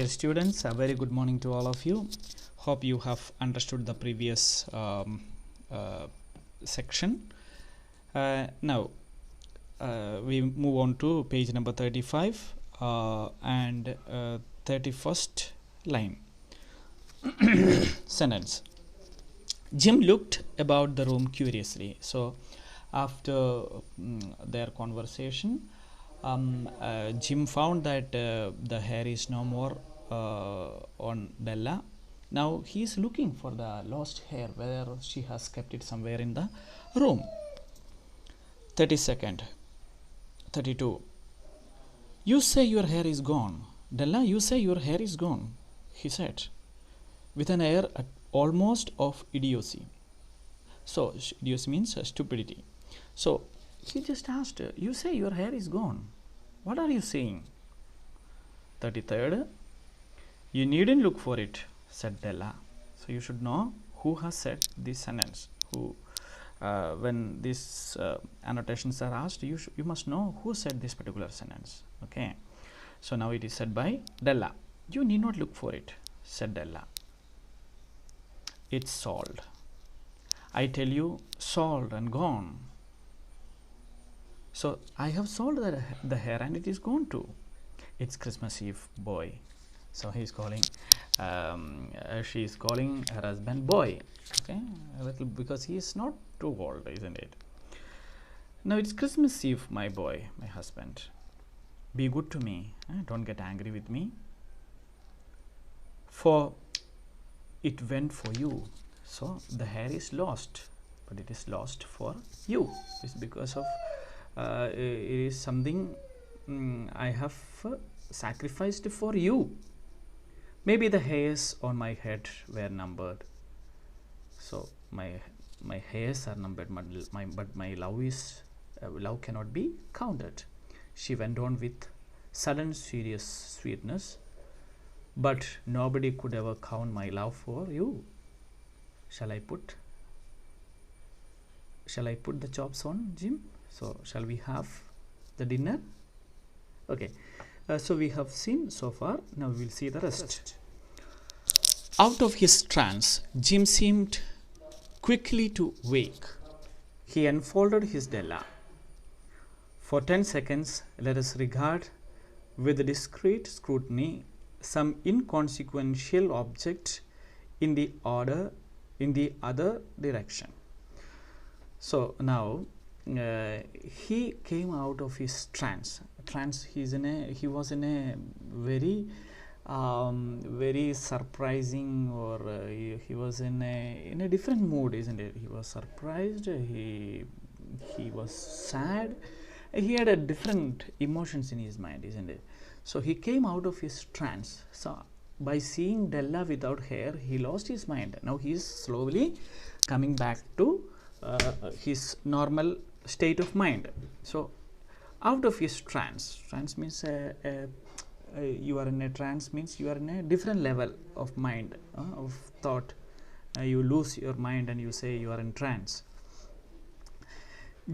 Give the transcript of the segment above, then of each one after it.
Dear students, a very good morning to all of you. Hope you have understood the previous section. Now we move on to page number 35 and 31st line. Sentence. Jim looked about the room curiously. So after their conversation, Jim found that the hair is no more on Della. Now he is looking for the lost hair, whether she has kept it somewhere in the room. 32nd. 32. You say your hair is gone. Della, you say your hair is gone, he said, with an air almost of idiocy. So idiocy means stupidity. So he just asked, you say your hair is gone. What are you saying? 33rd. You needn't look for it, said Della. So you should know who has said this sentence. Who, when these annotations are asked, you must know who said this particular sentence. Okay. So now it is said by Della. You need not look for it, said Della. It's sold. I tell you, sold and gone. So I have sold the hair and it is gone too. It's Christmas Eve, boy. So he is calling, she is calling her husband boy. Okay, a little, because he is not too old, isn't it? Now it's Christmas Eve, my boy, my husband. Be good to me. Don't get angry with me. For it went for you. So the hair is lost, but it is lost for you. It's because of it is something I have sacrificed for you. Maybe the hairs on my head were numbered. So my hairs are numbered, but my love cannot be counted. She went on with sudden serious sweetness. But nobody could ever count my love for you. Shall I put the chops on, Jim? So shall we have the dinner? Okay. So we have seen so far. Now we will see the rest. Out of his trance, Jim seemed quickly to wake. He unfolded his Della. For 10 seconds, let us regard with discreet scrutiny some inconsequential object in the other direction. So now he came out of his trance. He was in a very very surprising, or he was in a different mood, isn't it? He was surprised, he was sad, he had a different emotions in his mind, isn't it? So he came out of his trance. So by seeing Della without hair, he lost his mind. Now he is slowly coming back to his normal state of mind. So out of his trance. Trance means you are in a trance, means you are in a different level of mind, of thought. You lose your mind and you say you are in trance.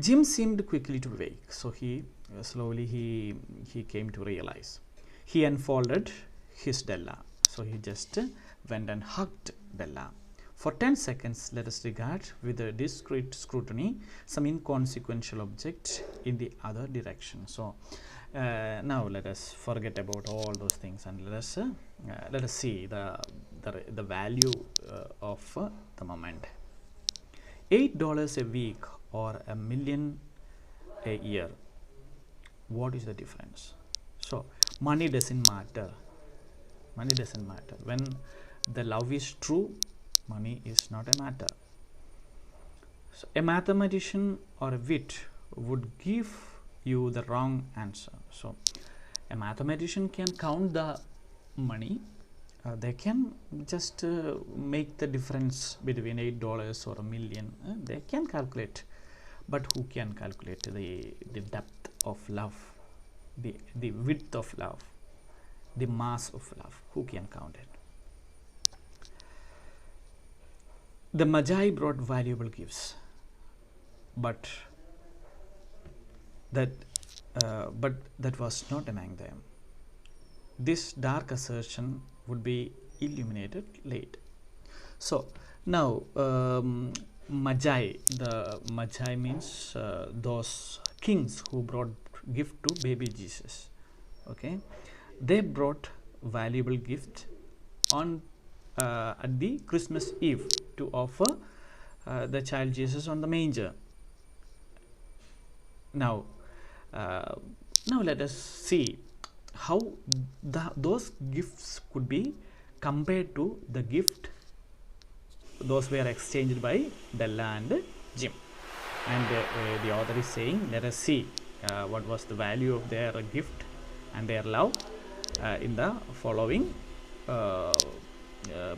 Jim seemed quickly to wake. So he slowly he came to realize. He unfolded his Della. So he just went and hugged Della. For 10 seconds, let us regard with a discreet scrutiny some inconsequential object in the other direction. So now let us forget about all those things and let us see the value of the moment. $8 a week or $1 million a year. What is the difference? So money doesn't matter. Money doesn't matter. When the love is true, money is not a matter. So a mathematician or a wit would give you the wrong answer. So a mathematician can count the money. They can just make the difference between $8 or $1 million. They can calculate. But who can calculate the depth of love, the width of love, the mass of love? Who can count it? The Magi brought valuable gifts, but that was not among them. this dark assertion would be illuminated late. So now magai, the magai means those kings who brought gift to baby Jesus. Okay, they brought valuable gift on at the Christmas Eve to offer the child Jesus on the manger. Now let us see how those gifts could be compared to the gift those were exchanged by Della and Jim. And the author is saying, let us see what was the value of their gift and their love in the following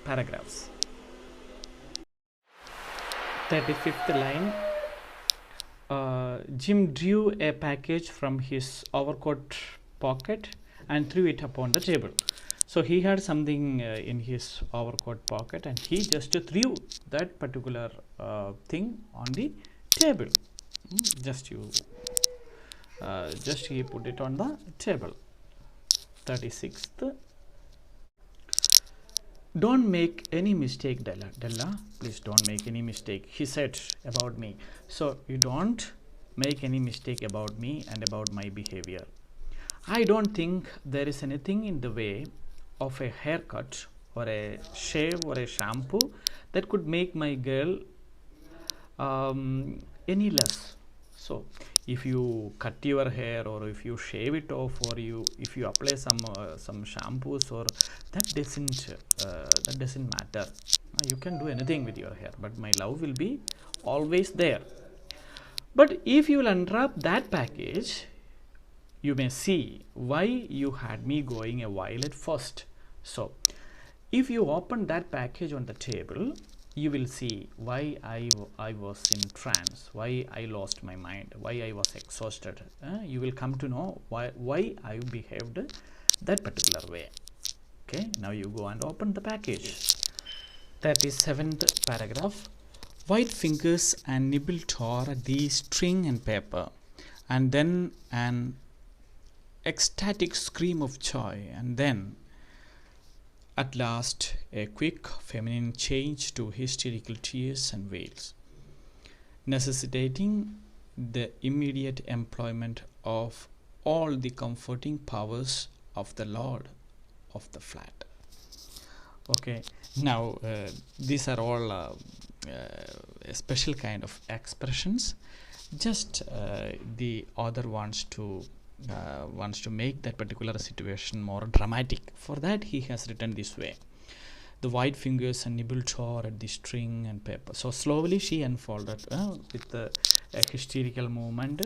paragraphs. 35th line. Jim drew a package from his overcoat pocket and threw it upon the table. So he had something in his overcoat pocket and he just threw that particular thing on the table. Just he put it on the table. 36th. Don't make any mistake, Della. Della, please don't make any mistake, he said, about me. So you don't make any mistake about me and about my behavior. I don't think there is anything in the way of a haircut or a shave or a shampoo that could make my girl any less. So if you cut your hair or if you shave it off or if you apply some shampoos, or that doesn't matter. You can do anything with your hair, but my love will be always there. But if you will unwrap that package, you may see why you had me going a while at first. So if you open that package on the table, you will see why I was in trance, why I lost my mind, why I was exhausted. You will come to know why I behaved that particular way. Okay, now you go and open the package. 37th paragraph. White fingers and nibble tore at the string and paper, and then an ecstatic scream of joy, and then at last a quick feminine change to hysterical tears and wails, necessitating the immediate employment of all the comforting powers of the Lord of the flat. Okay, now these are all a special kind of expressions. Just the author wants to make that particular situation more dramatic. For that he has written this way: the white fingers and nibble tore at the string and paper. So slowly she unfolded with a hysterical movement.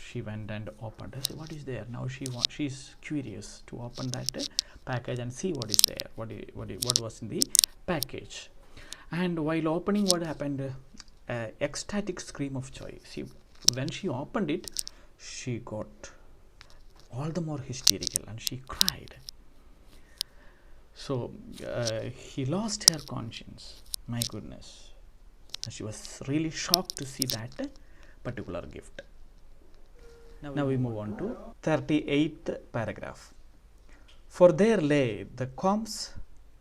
She went and opened. I said, what is there? Now she's curious to open that package and see what is there, what was in the package. And while opening, what happened? Ecstatic scream of joy. See, when she opened it, she got all the more hysterical and she cried. So he lost her conscience. My goodness. And she was really shocked to see that particular gift. Now we move on to 38th paragraph. For there lay the combs,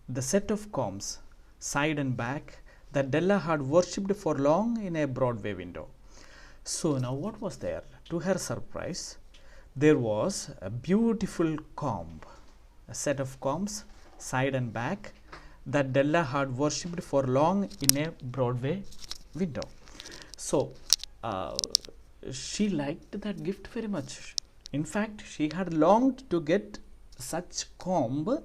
the set of combs, side and back, that Della had worshipped for long in a Broadway window. So now what was there? To her surprise, there was a beautiful comb, a set of combs, side and back, that Della had worshipped for long in a Broadway window. So she liked that gift very much. In fact, she had longed to get such comb,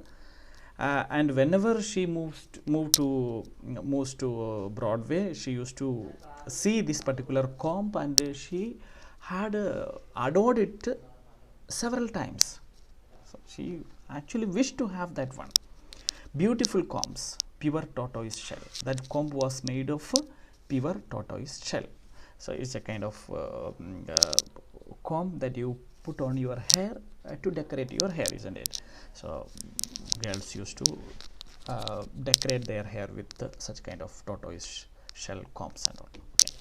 and whenever she moves to Broadway, she used to see this particular comb, and she had adored it several times. So she actually wished to have that one. Beautiful combs, pure tortoise shell. That comb was made of pure tortoise shell. So it's a kind of comb that you put on your hair to decorate your hair, isn't it? So girls used to decorate their hair with such kind of tortoise shell combs and all. Okay.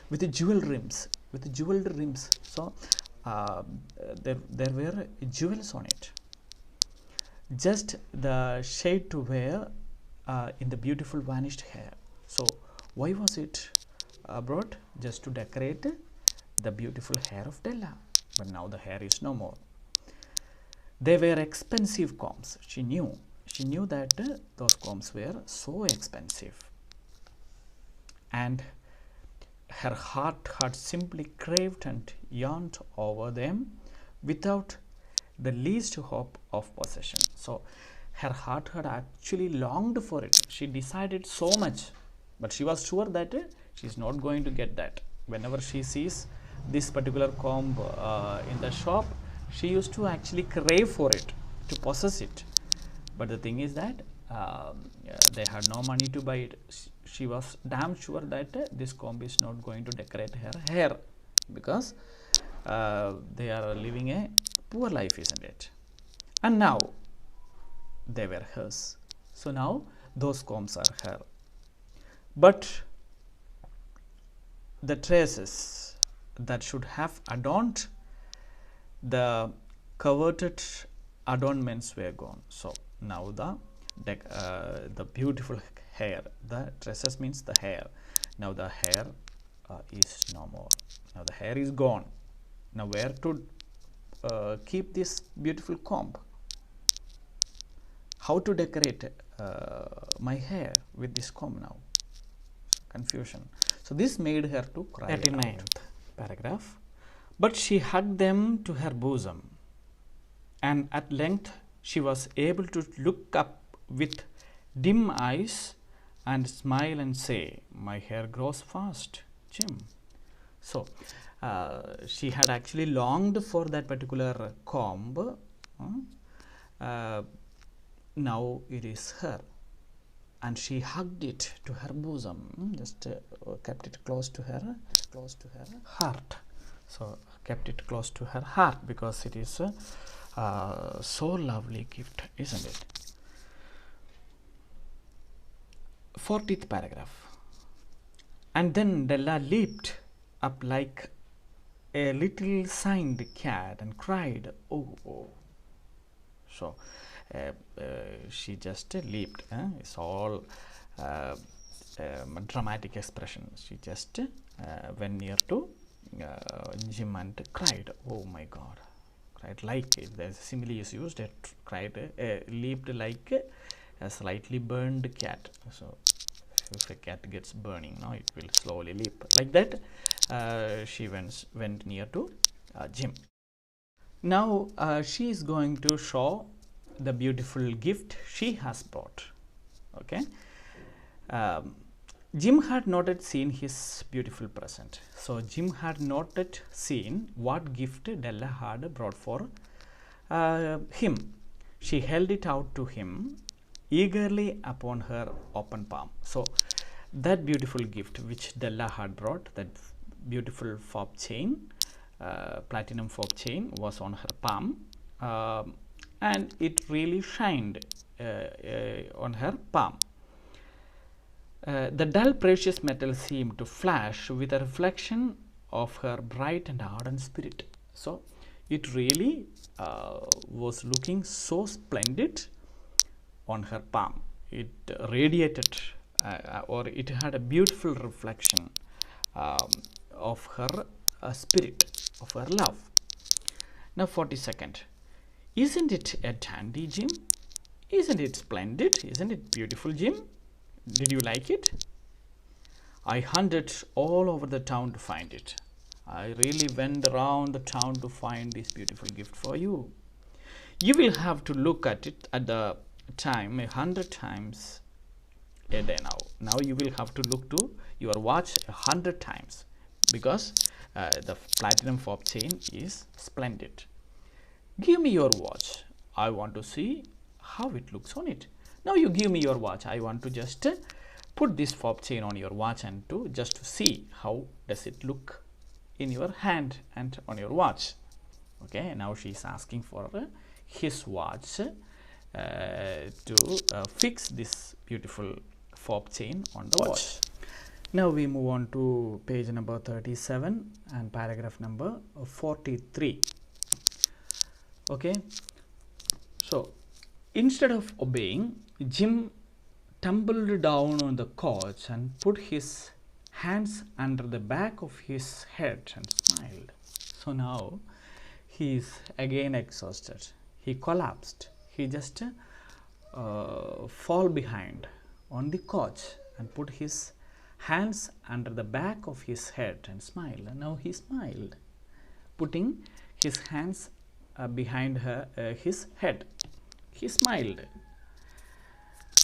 With the jeweled rims, So there were jewels on it. just the shade to wear in the beautiful vanished hair. So why was it brought? Just to decorate the beautiful hair of Della. But now the hair is no more. They were expensive combs. She knew that those combs were so expensive, and her heart had simply craved and yearned over them without the least hope of possession. So her heart had actually longed for it. She decided so much, but she was sure that she is not going to get that. Whenever she sees this particular comb in the shop, she used to actually crave for it, to possess it. But the thing is that they had no money to buy it. She was damn sure that this comb is not going to decorate her hair, because they are living a poor life, isn't it? And now they were hers. So now those combs are her. But the traces that should have adorned the coveted adornments were gone. So now the beautiful hair, the tresses means the hair. Now the hair is no more. Now the hair is gone. Now where to keep this beautiful comb? How to decorate my hair with this comb now? Confusion. So this made her to cry. 39th paragraph. But she hugged them to her bosom, and at length she was able to look up with dim eyes and smile and say, "My hair grows fast, Jim." So she had actually longed for that particular comb. Now it is her, and she hugged it to her bosom, just kept it close to her heart. So kept it close to her heart, because it is so lovely gift, isn't it? 40th paragraph. And then Della leaped up like a little signed cat and cried, "Oh, oh." So she just leaped. It's all dramatic expression. She just went near to Jim and cried, "Oh my God." Cried like, if the simile is used, cried, leaped like a slightly burned cat. So if a cat gets burning, no, it will slowly leap like that. She went near to Jim. Now she is going to show the beautiful gift she has brought. Okay. Jim had not yet seen his beautiful present. So Jim had not yet seen what gift Della had brought for him. She held it out to him eagerly upon her open palm. So that beautiful gift which Della had brought, that beautiful fob chain, platinum fob chain, was on her palm, and it really shined on her palm. The dull precious metal seemed to flash with a reflection of her bright and ardent spirit. So it really was looking so splendid on her palm. It radiated or it had a beautiful reflection of her spirit, of her love. Now 42nd. Isn't it a dandy, Jim? Isn't it splendid? Isn't it beautiful, Jim? Did you like it? I hunted all over the town to find it. I really went around the town to find this beautiful gift for you. You will have to look at it at the time 100 times a day now. Now you will have to look to your watch 100 times, because the platinum fob chain is splendid. Give me your watch. I want to see how it looks on it. Now you give me your watch. I want to just put this fob chain on your watch and to see how does it look in your hand and on your watch. Okay, now she is asking for his watch to fix this beautiful fob chain on the watch. Now we move on to page number 37 and paragraph number 43. Okay, so Instead of obeying, Jim tumbled down on the couch and put his hands under the back of his head and smiled. So now he is again exhausted. He collapsed. He just fall behind on the couch and put his hands under the back of his head and smiled. And now he smiled, putting his hands behind his head. He smiled.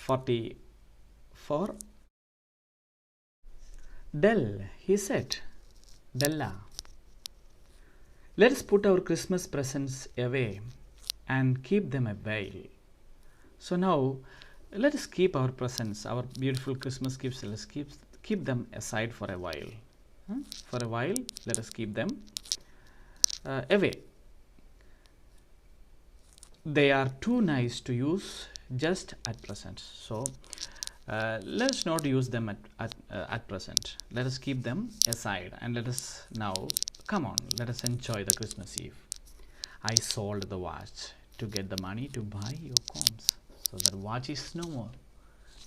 44. Dell, he said, Della, let us put our Christmas presents away and keep them a while. So now let us keep our presents, our beautiful Christmas gifts, let us keep them aside for a while. For a while, let us keep them away. They are too nice to use just at present. So let us not use them at present. Let us keep them aside and let us now, come on, let us enjoy the Christmas Eve. I sold the watch to get the money to buy your combs. So that watch is no more.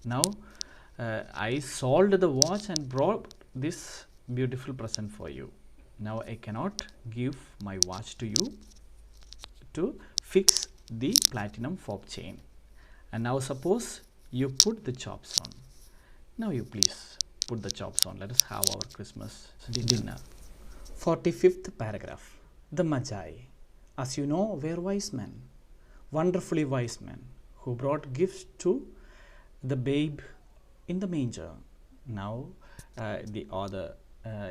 Now I sold the watch and brought this beautiful present for you. Now I cannot give my watch to you to fix the platinum fob chain. And now suppose you put the chops on. Now you please put the chops on. Let us have our Christmas dinner. 45th paragraph. The Magi, as you know, were wise men, wonderfully wise men, who brought gifts to the babe in the manger. Now the author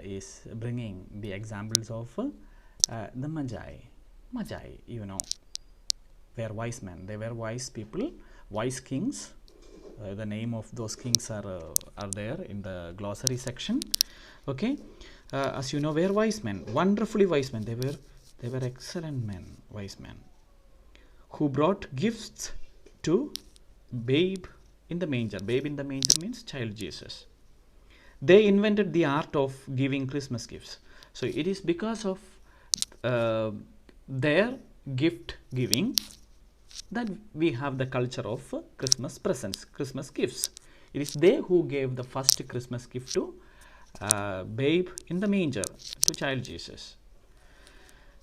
is bringing the examples of the Magi. Magi, you know, were wise men. They were wise people, wise kings. The name of those kings are there in the glossary section. Okay, as you know, were wise men, wonderfully wise men. They were excellent men, wise men, who brought gifts to babe in the manger. Babe in the manger means child Jesus. They invented the art of giving Christmas gifts. So it is because of their gift giving that we have the culture of Christmas presents, Christmas gifts. It is they who gave the first Christmas gift to babe in the manger, to child Jesus.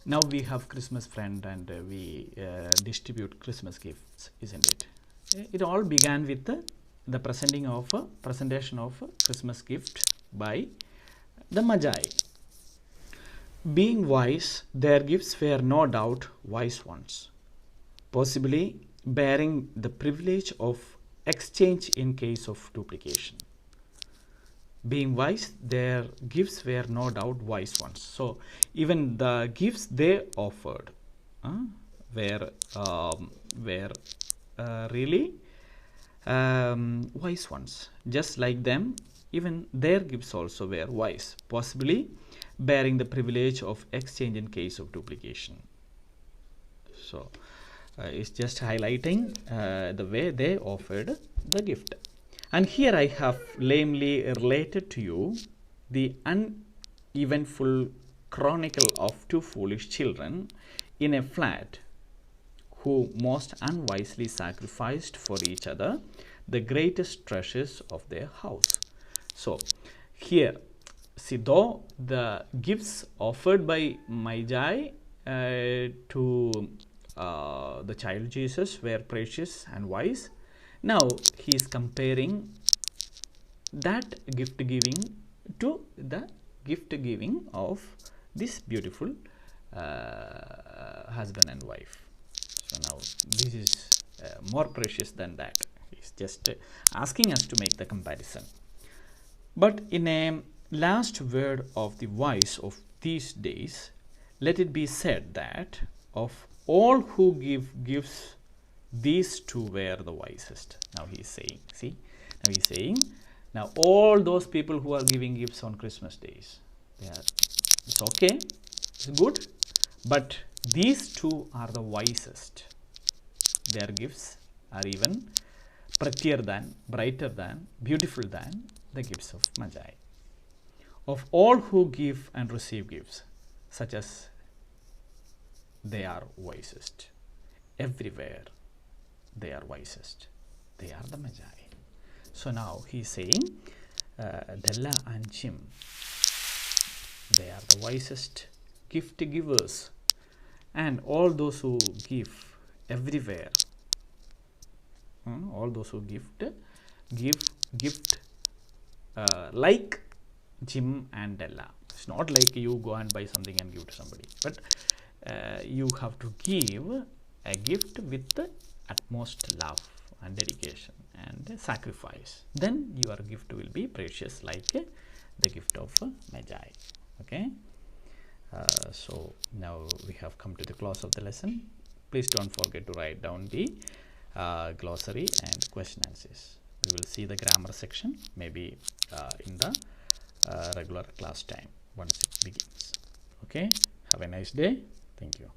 Now we have Christmas friend and we distribute Christmas gifts, isn't it? It all began with the presentation of a Christmas gift by the Magi. Being wise, their gifts were no doubt wise ones, possibly bearing the privilege of exchange in case of duplication. Being wise, their gifts were no doubt wise ones. So even the gifts they offered were really wise ones. Just like them, even their gifts also were wise, possibly bearing the privilege of exchange in case of duplication. So it's just highlighting the way they offered the gift. And here I have lamely related to you the uneventful chronicle of two foolish children in a flat who most unwisely sacrificed for each other the greatest treasures of their house. So here, see, though the gifts offered by Magi to the child Jesus were precious and wise, now he is comparing that gift giving to the gift giving of this beautiful husband and wife. So now this is more precious than that. He's just asking us to make the comparison. But in a last word of the wise of these days, let it be said that of all who give gifts, these two were the wisest. Now he is saying, see, now he is saying, now all those people who are giving gifts on Christmas days, it's okay, it's good, but these two are the wisest. Their gifts are even prettier than, brighter than, beautiful than the gifts of Magi. Of all who give and receive gifts, such as they are wisest everywhere they are wisest. They are the magi. So now he is saying Della and Jim, they are the wisest gift givers, and all those who give everywhere, all those who gift like Jim and Della. It's not like you go and buy something and give to somebody, but you have to give a gift with the utmost love and dedication and sacrifice. Then your gift will be precious like the gift of magi. Okay. So now we have come to the close of the lesson. Please don't forget to write down the glossary and question answers. We will see the grammar section maybe in the regular class time once it begins. Okay. Have a nice day. Thank you.